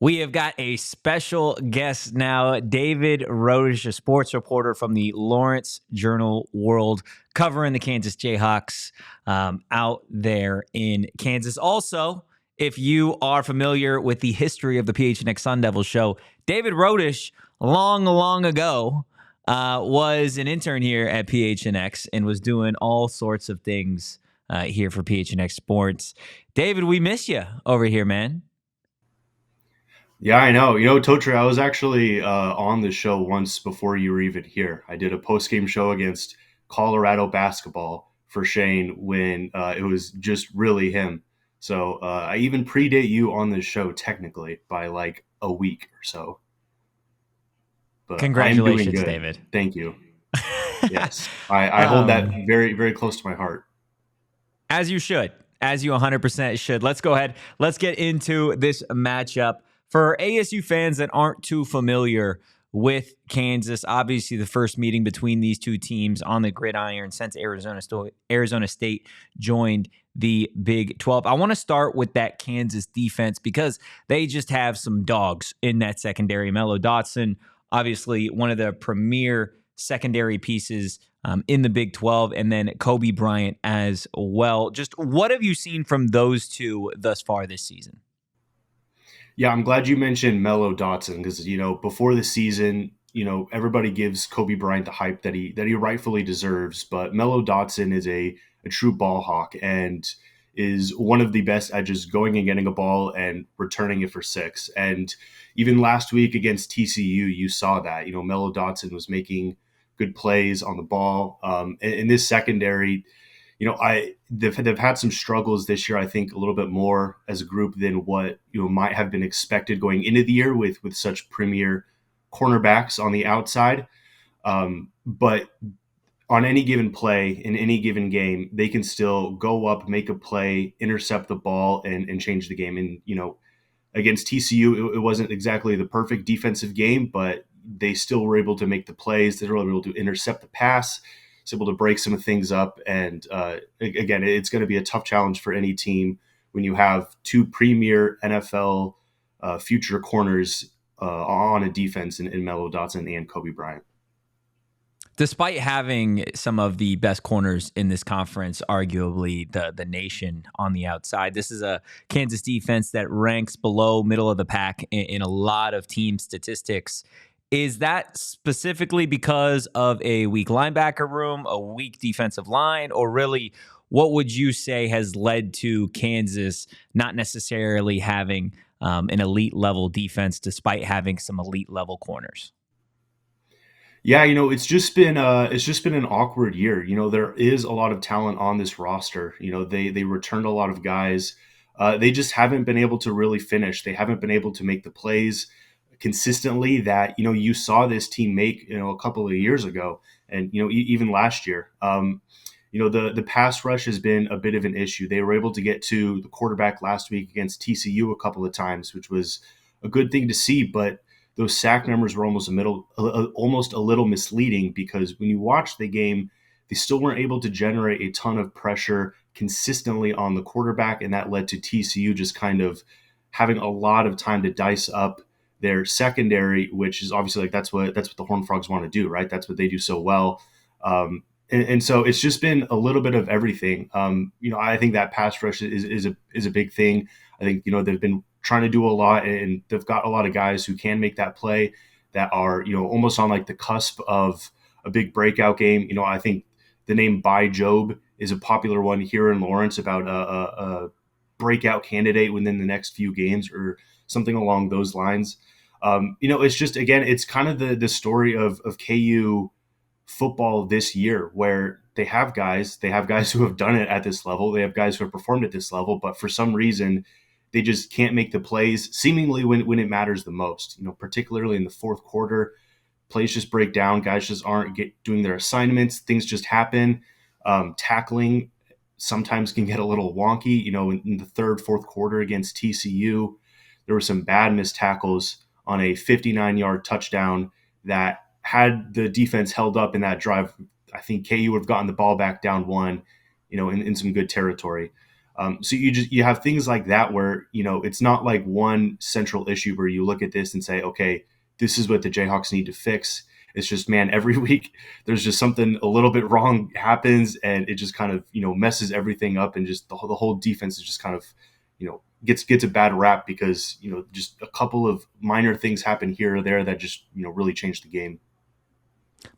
We have got a special guest now, David Rodish, a sports reporter from the Lawrence Journal-World, covering the Kansas Jayhawks out there in Kansas. Also, if you are familiar with the history of the PHNX Sun Devils show, David Rodish, long ago, was an intern here at PHNX and was doing all sorts of things here for PHNX Sports. David, we miss you over here, man. Yeah, I know. Totri, I was actually on the show once before you were even here. I did a post-game show against Colorado basketball for Shane when it was just really him. So I even predate you on this show technically by like a week or so. But I am doing Congratulations, good. David. Thank you. Yes, I hold that very, very close to my heart. As you should. As you 100% should. Let's go ahead. Let's get into this matchup. For ASU fans that aren't too familiar with Kansas, obviously the first meeting between these two teams on the gridiron since Arizona State joined the Big 12. I want to start with that Kansas defense because they just have some dogs in that secondary. Mello Dotson, obviously one of the premier secondary pieces in the Big 12, and then Kobe Bryant as well. Just what have you seen from those two thus far this season? Yeah, I'm glad you mentioned Mello Dotson because before the season, everybody gives Kobe Bryant the hype that he rightfully deserves, but Mello Dotson is a true ball hawk and is one of the best at just going and getting a ball and returning it for six. And even last week against TCU, you saw that. Mello Dotson was making good plays on the ball. In this secondary, they've had some struggles this year. I think a little bit more as a group than what might have been expected going into the year with such premier cornerbacks on the outside. But on any given play in any given game, they can still go up, make a play, intercept the ball, and change the game. And against TCU, it wasn't exactly the perfect defensive game, but they still were able to make the plays. They were able to intercept the pass. It's able to break some things up. And again, it's going to be a tough challenge for any team when you have two premier NFL future corners on a defense in Mello Dotson and Kobe Bryant. Despite having some of the best corners in this conference, arguably the nation on the outside, this is a Kansas defense that ranks below middle of the pack in a lot of team statistics. Is that specifically because of a weak linebacker room, a weak defensive line, or really what would you say has led to Kansas not necessarily having an elite level defense despite having some elite level corners? Yeah, it's just been an awkward year. There is a lot of talent on this roster. They returned a lot of guys. They just haven't been able to really finish. They haven't been able to make the plays consistently that you saw this team make a couple of years ago, and even last year. The pass rush has been a bit of an issue. They were able to get to the quarterback last week against TCU a couple of times, which was a good thing to see, but those sack numbers were almost a little misleading because when you watch the game, they still weren't able to generate a ton of pressure consistently on the quarterback, and that led to TCU just kind of having a lot of time to dice up their secondary, which is obviously that's what the Horned Frogs want to do, right? That's what they do so well. And so it's just been a little bit of everything. I think that pass rush is a big thing. I think they've been trying to do a lot, and they've got a lot of guys who can make that play that are almost on like the cusp of a big breakout game. I think the name By Job is a popular one here in Lawrence about a breakout candidate within the next few games or something along those lines. It's just, again, it's kind of the story of KU football this year where they have guys who have done it at this level. They have guys who have performed at this level, but for some reason they just can't make the plays seemingly when it matters the most, particularly in the fourth quarter. Plays just break down. Guys just aren't doing their assignments. Things just happen. Tackling sometimes can get a little wonky. In the third, fourth quarter against TCU, there were some bad missed tackles on a 59-yard touchdown that had the defense held up in that drive. I think KU would have gotten the ball back down one, in some good territory. So you have things like that where, it's not like one central issue where you look at this and say, okay, this is what the Jayhawks need to fix. It's just, man, every week there's just something a little bit wrong happens, and it just kind of, messes everything up, and just the whole defense is just kind of, gets a bad rap because, just a couple of minor things happen here or there that just, really change the game.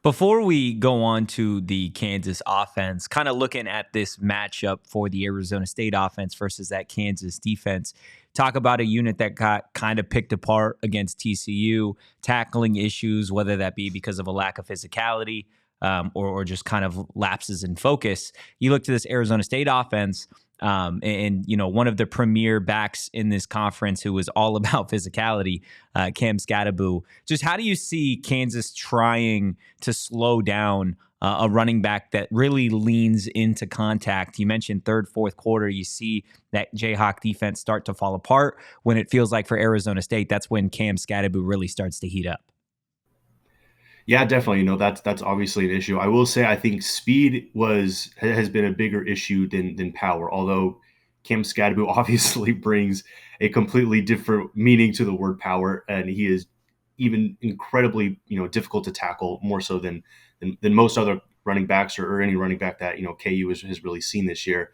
Before we go on to the Kansas offense, kind of looking at this matchup for the Arizona State offense versus that Kansas defense, talk about a unit that got kind of picked apart against TCU, tackling issues, whether that be because of a lack of physicality or just kind of lapses in focus. You look to this Arizona State offense, and one of the premier backs in this conference who was all about physicality, Cam Skattebo. Just how do you see Kansas trying to slow down a running back that really leans into contact? You mentioned third, fourth quarter, you see that Jayhawk defense start to fall apart. When it feels like for Arizona State, that's when Cam Skattebo really starts to heat up. Yeah, definitely. That's obviously an issue. I will say I think speed has been a bigger issue than power. Although Cam Skattebo obviously brings a completely different meaning to the word power, and he is even incredibly difficult to tackle, more so than most other running backs, or any running back that KU has really seen this year.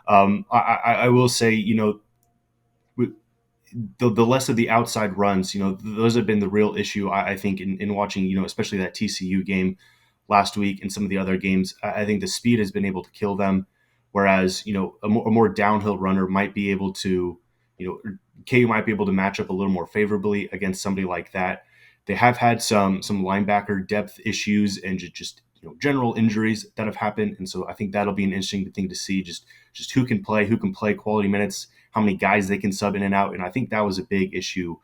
I will say the less of the outside runs, those have been the real issue. I think in watching, especially that TCU game last week and some of the other games, I think the speed has been able to kill them. Whereas, a more downhill runner might be able to, KU might be able to match up a little more favorably against somebody like that. They have had some linebacker depth issues and just general injuries that have happened, and so I think that'll be an interesting thing to see. Just who can play quality minutes, how many guys they can sub in and out. And I think that was a big issue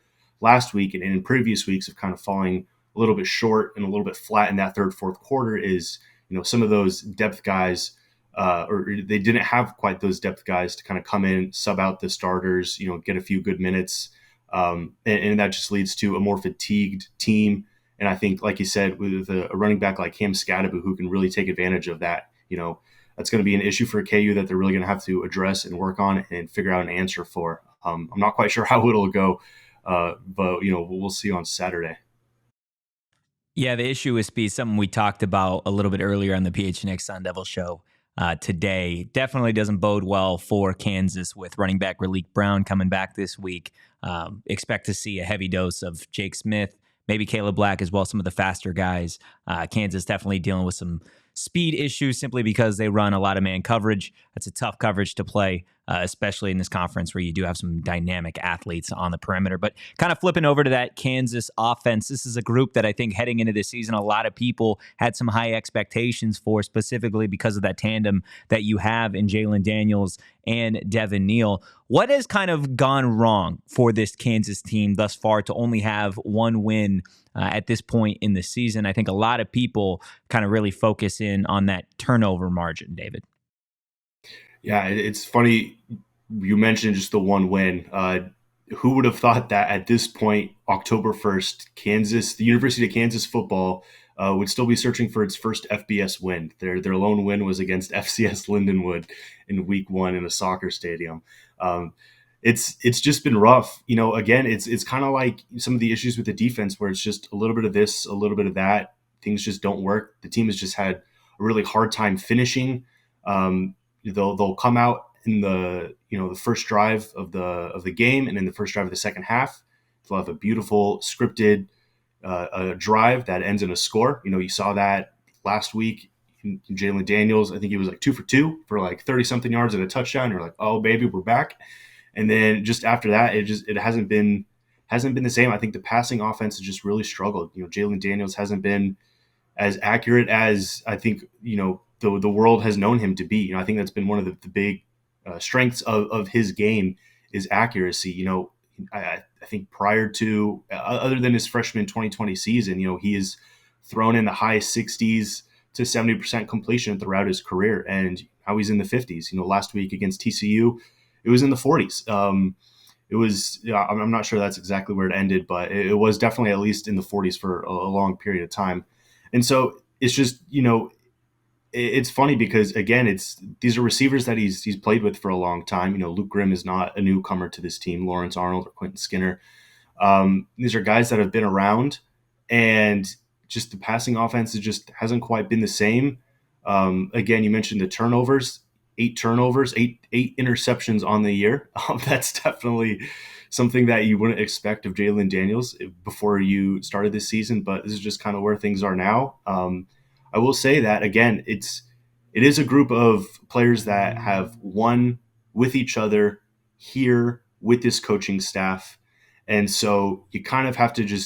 last week and in previous weeks of kind of falling a little bit short and a little bit flat in that third, fourth quarter is, some of those depth guys, or they didn't have quite those depth guys to kind of come in, sub out the starters, get a few good minutes. And that just leads to a more fatigued team. And I think, like you said, with a running back like Cam Skattebo, who can really take advantage of that, that's going to be an issue for KU that they're really going to have to address and work on and figure out an answer for. I'm not quite sure how it'll go, but we'll see on Saturday. Yeah, the issue with speed, something we talked about a little bit earlier on the PHNX Sun Devils show today, definitely doesn't bode well for Kansas with running back Raleek Brown coming back this week. Expect to see a heavy dose of Jake Smith, maybe Caleb Black as well, some of the faster guys. Kansas definitely dealing with some speed issues simply because they run a lot of man coverage. That's a tough coverage to play, especially in this conference where you do have some dynamic athletes on the perimeter. But kind of flipping over to that Kansas offense, this is a group that I think heading into this season, a lot of people had some high expectations for, specifically because of that tandem that you have in Jalon Daniels and Devin Neal. What has kind of gone wrong for this Kansas team thus far to only have one win at this point in the season? I think a lot of people kind of really focus in on that turnover margin, David. Yeah, it's funny you mentioned just the one win. Who would have thought that at this point, October 1st, the University of Kansas football would still be searching for its first FBS win. Their lone win was against FCS Lindenwood in week 1 in a soccer stadium. It's just been rough. Again, it's kind of like some of the issues with the defense where it's just a little bit of this, a little bit of that. Things just don't work. The team has just had a really hard time finishing. They'll come out in the first drive of the game, and in the first drive of the second half, they'll have a beautiful scripted drive that ends in a score. You saw that last week in Jalon Daniels. I think he was like 2 for 2 for like 30 something yards and a touchdown. You're like, oh baby, we're back. And then just after that, it hasn't been the same. I think the passing offense has just really struggled. Jalon Daniels hasn't been as accurate as I think the world has known him to be. I think that's been one of the big strengths of his game is accuracy. I think prior to other than his freshman 2020 season, he has thrown in the high 60s to 70% completion throughout his career, and now he's in the 50s. Last week against TCU, it was in the 40s. It was, I'm not sure that's exactly where it ended, but it was definitely at least in the 40s for a long period of time. And so it's just, it's funny because again, these are receivers that he's played with for a long time. Luke Grimm is not a newcomer to this team. Lawrence Arnold or Quentin Skinner. These are guys that have been around, and just the passing offense just hasn't quite been the same. Again, you mentioned the turnovers, 8 turnovers, eight interceptions on the year. That's definitely something that you wouldn't expect of Jalon Daniels before you started this season, but this is just kind of where things are now. I will say that again, it is a group of players that have won with each other here with this coaching staff. And so you kind of have to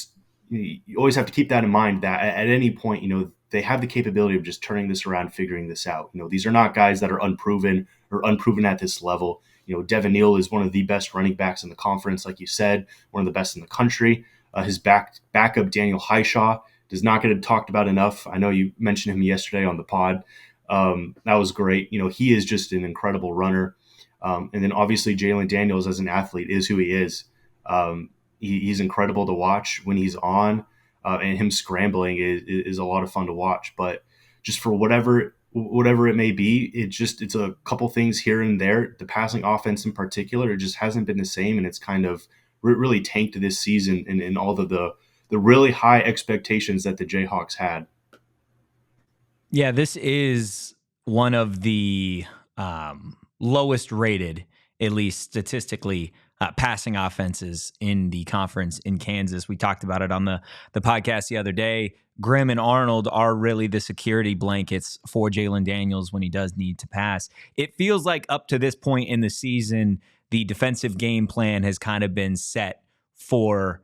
you always have to keep that in mind that at any point, they have the capability of just turning this around, figuring this out. These are not guys that are unproven or unproven at this level. Devin Neal is one of the best running backs in the conference, like you said, one of the best in the country. His backup, Daniel Highshaw, does not get talked about enough. I know you mentioned him yesterday on the pod. That was great. He is just an incredible runner. And then obviously Jalon Daniels as an athlete is who he is. He's incredible to watch when he's on, and him scrambling is a lot of fun to watch. But just for whatever it may be, it's a couple things here and there. The passing offense in particular, it just hasn't been the same, and it's kind of really tanked this season in all of the really high expectations that the Jayhawks had. Yeah, this is one of the lowest rated, at least statistically, passing offenses in the conference in Kansas. We talked about it on the podcast the other day. Grimm and Arnold are really the security blankets for Jalon Daniels when he does need to pass. It feels like up to this point in the season, the defensive game plan has kind of been set for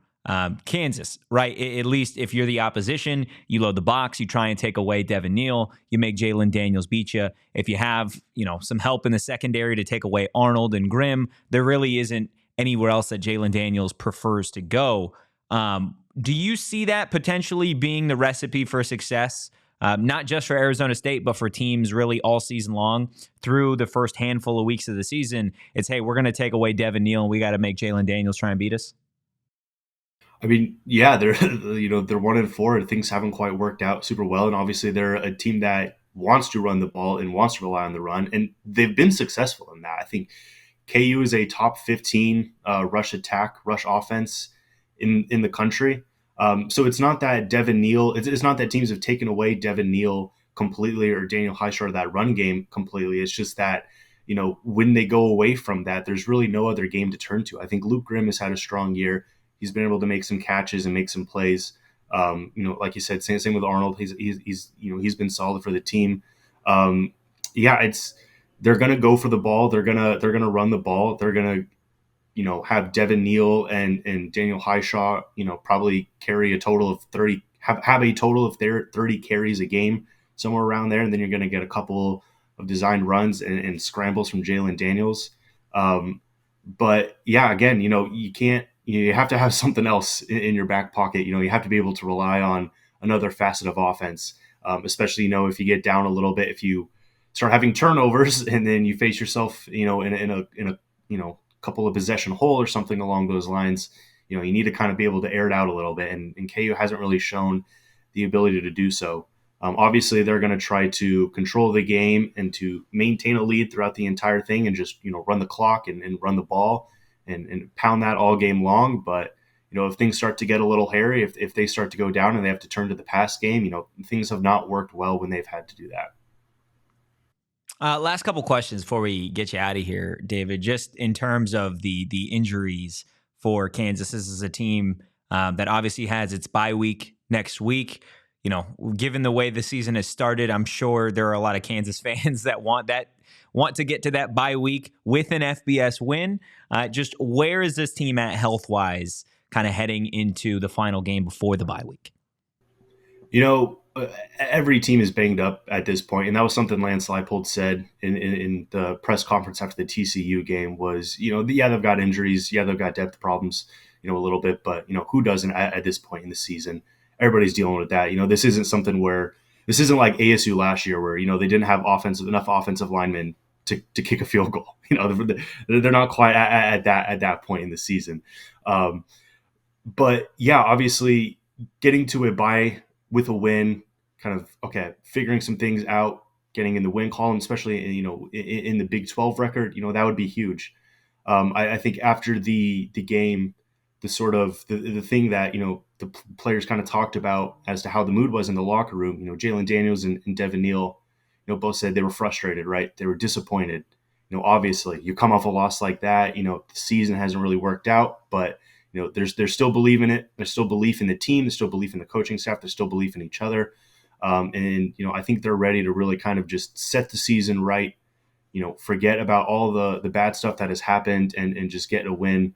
Kansas, right? At least if you're the opposition, you load the box, you try and take away Devin Neal, you make Jalon Daniels beat you. If you have, some help in the secondary to take away Arnold and Grimm, there really isn't anywhere else that Jalon Daniels prefers to go. Do you see that potentially being the recipe for success, not just for Arizona State, but for teams really all season long through the first handful of weeks of the season? It's, hey, we're going to take away Devin Neal and we got to make Jalon Daniels try and beat us. I mean, yeah, they're they're 1-4 and things haven't quite worked out super well, and obviously they're a team that wants to run the ball and wants to rely on the run, and they've been successful in that. I think KU is a top 15 rush offense in the country. So it's not that Devin Neal, it's not that teams have taken away Devin Neal completely or Daniel Highshaw that run game completely. It's just that when they go away from that, there's really no other game to turn to. I think Luke Grimm has had a strong year. He's been able to make some catches and make some plays. Like you said, same with Arnold. He's been solid for the team. They're gonna go for the ball. They're gonna run the ball. They're gonna have Devin Neal and Daniel Highshaw probably carry a total of 30. Have a total of 30 carries a game, somewhere around there, and then you're gonna get a couple of designed runs and scrambles from Jalon Daniels. But yeah, again, you can't. You have to have something else in your back pocket. You have to be able to rely on another facet of offense, especially, if you get down a little bit, if you start having turnovers and then you face yourself, in a couple of possession hole or something along those lines, you need to kind of be able to air it out a little bit. And KU hasn't really shown the ability to do so. Obviously, they're going to try to control the game and to maintain a lead throughout the entire thing and just, run the clock and run the ball. And pound that all game long. But, if things start to get a little hairy, if they start to go down and they have to turn to the pass game, things have not worked well when they've had to do that. Last couple questions before we get you out of here, David, just in terms of the injuries for Kansas. This is a team that obviously has its bye week next week. Given the way the season has started, I'm sure there are a lot of Kansas fans that want to get to that bye week with an FBS win. Just where is this team at health-wise, kind of heading into the final game before the bye week? Every team is banged up at this point, and that was something Lance Leipold said in the press conference after the TCU game was, they've got injuries, they've got depth problems, a little bit, but, who doesn't at this point in the season? Everybody's dealing with that. This isn't like ASU last year where, they didn't have enough offensive linemen to kick a field goal. They're not quite at that point in the season. But yeah, obviously getting to a bye with a win, kind of, okay, figuring some things out, getting in the win column, especially in the Big 12 record, that would be huge. I think after the game, the sort of the thing that the players kind of talked about as to how the mood was in the locker room. Jalon Daniels and Devin Neal, both said they were frustrated, right? They were disappointed. Obviously, you come off a loss like that. The season hasn't really worked out, but there's still belief in it. There's still belief in the team. There's still belief in the coaching staff. There's still belief in each other. And I think they're ready to really kind of just set the season right. Forget about all the bad stuff that has happened and just get a win,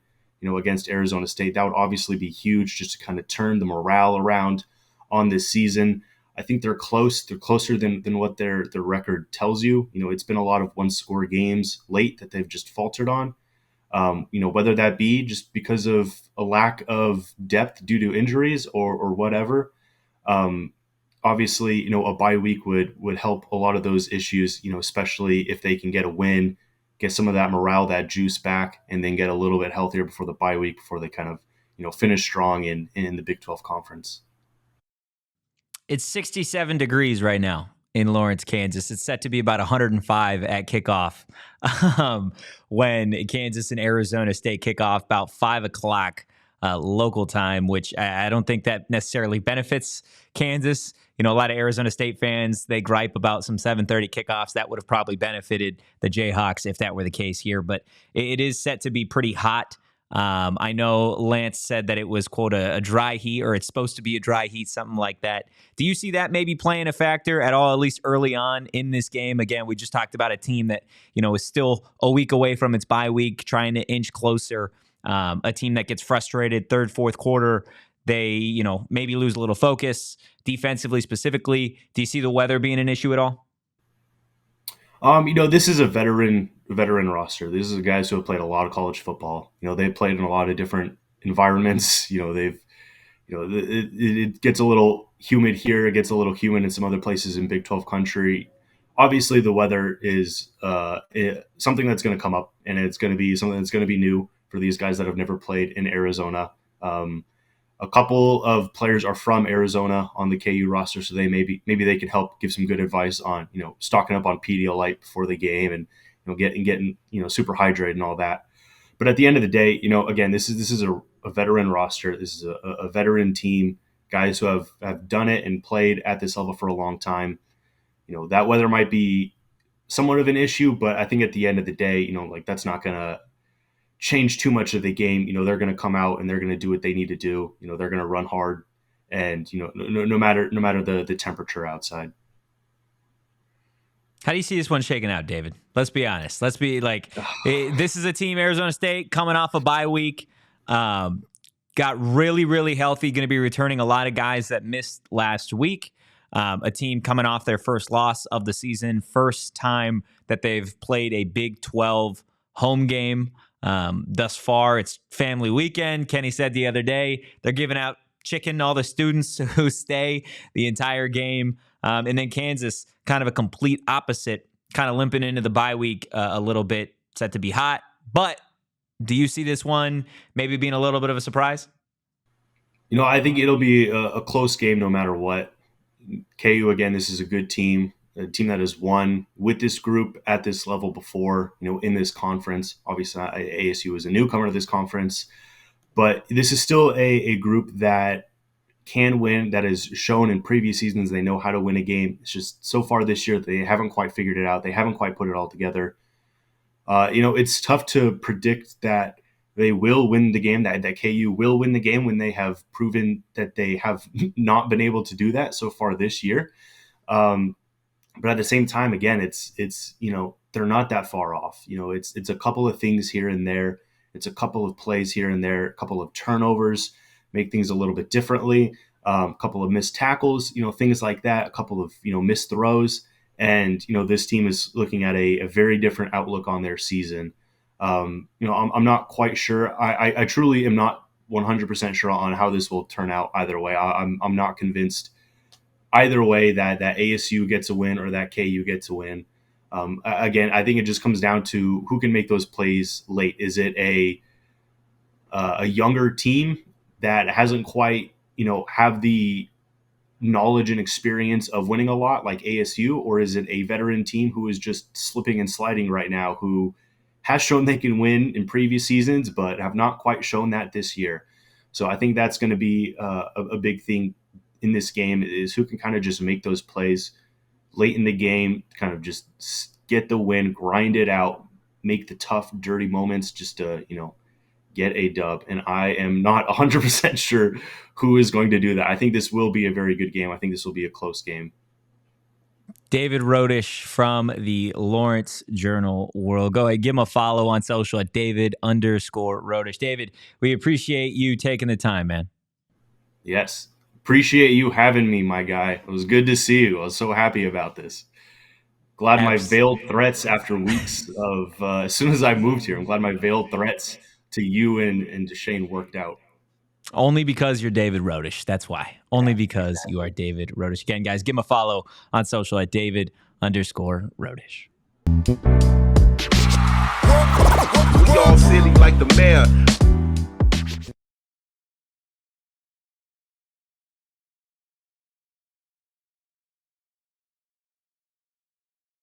against Arizona State. That would obviously be huge just to kind of turn the morale around on this season. I think they're close. They're closer than what their record tells you. It's been a lot of one-score games late that they've just faltered on. Whether that be just because of a lack of depth due to injuries or whatever. Obviously, a bye week would help a lot of those issues, especially if they can get a win, get some of that morale, that juice back, and then get a little bit healthier before the bye week, before they kind of, finish strong in the Big 12 conference. It's 67 degrees right now in Lawrence, Kansas. It's set to be about 105 at kickoff when Kansas and Arizona State kick off about 5 o'clock local time, which I don't think that necessarily benefits Kansas. A lot of Arizona State fans, they gripe about some 7:30 kickoffs. That would have probably benefited the Jayhawks if that were the case here, but it is set to be pretty hot. I know Lance said that it was, quote, a dry heat, or it's supposed to be a dry heat, something like that. Do you see that maybe playing a factor at all, at least early on in this game? Again, we just talked about a team that, is still a week away from its bye week, trying to inch closer. A team that gets frustrated third, fourth quarter. They, maybe lose a little focus defensively specifically. Do you see the weather being an issue at all? This is a veteran roster. This is guys who have played a lot of college football. They've played in a lot of different environments. It gets a little humid here. It gets a little humid in some other places in Big 12 country. Obviously, the weather is something that's going to come up, and it's going to be something that's going to be new for these guys that have never played in Arizona. A couple of players are from Arizona on the KU roster, so maybe they can help give some good advice on stocking up on Pedialyte before the game and getting super hydrated and all that. But at the end of the day, again, this is a veteran roster. This is a veteran team, guys who have done it and played at this level for a long time. That weather might be somewhat of an issue, but I think at the end of the day, that's not going to change too much of the game. They're going to come out and they're going to do what they need to do. They're going to run hard, and no matter the temperature outside. How do you see this one shaking out, David? Let's be honest. Let's be like, this is a team, Arizona State, coming off a bye week. Got really, really healthy. Going to be returning a lot of guys that missed last week. A team coming off their first loss of the season, first time that they've played a Big 12 home game. Thus far, it's family weekend. Kenny said the other day they're giving out chicken to all the students who stay the entire game. And then Kansas, kind of a complete opposite, kind of limping into the bye week a little bit, set to be hot. But do you see this one maybe being a little bit of a surprise? I think it'll be a close game no matter what. KU, again, this is a good team. A team that has won with this group at this level before, in this conference. Obviously, ASU is a newcomer to this conference, but this is still a group that can win, that has shown in previous seasons they know how to win a game. It's just so far this year they haven't quite figured it out. They haven't quite put it all together. It's tough to predict that they will win the game, that KU will win the game when they have proven that they have not been able to do that so far this year. But at the same time, again, it's they're not that far off. It's a couple of things here and there. It's a couple of plays here and there, a couple of turnovers, make things a little bit differently, a couple of missed tackles, things like that, a couple of missed throws, and this team is looking at a very different outlook on their season. I'm not quite sure. I truly am not 100% sure on how this will turn out either way. I'm not convinced either way that ASU gets a win or that KU gets a win. Again, I think it just comes down to who can make those plays late. Is it a younger team that hasn't quite, have the knowledge and experience of winning a lot like ASU, or is it a veteran team who is just slipping and sliding right now, who has shown they can win in previous seasons but have not quite shown that this year? So I think that's going to be a big thing in this game, is who can kind of just make those plays late in the game, kind of just get the win, grind it out, make the tough, dirty moments just to, get a dub. And I am not 100% sure who is going to do that. I think this will be a very good game. I think this will be a close game. David Rodish from the Lawrence Journal World. Go ahead, give him a follow on social at David_Rodish. David, we appreciate you taking the time, man. Yes. Appreciate you having me, my guy. It was good to see you. I was so happy about this. Glad my veiled threats after weeks of, as soon as I moved here, I'm glad my veiled threats to you and to Shane worked out. Only because you're David Rodish. That's why. Only because you are David Rodish. Again, guys, give him a follow on social at David_Rodish. We all silly like the mayor.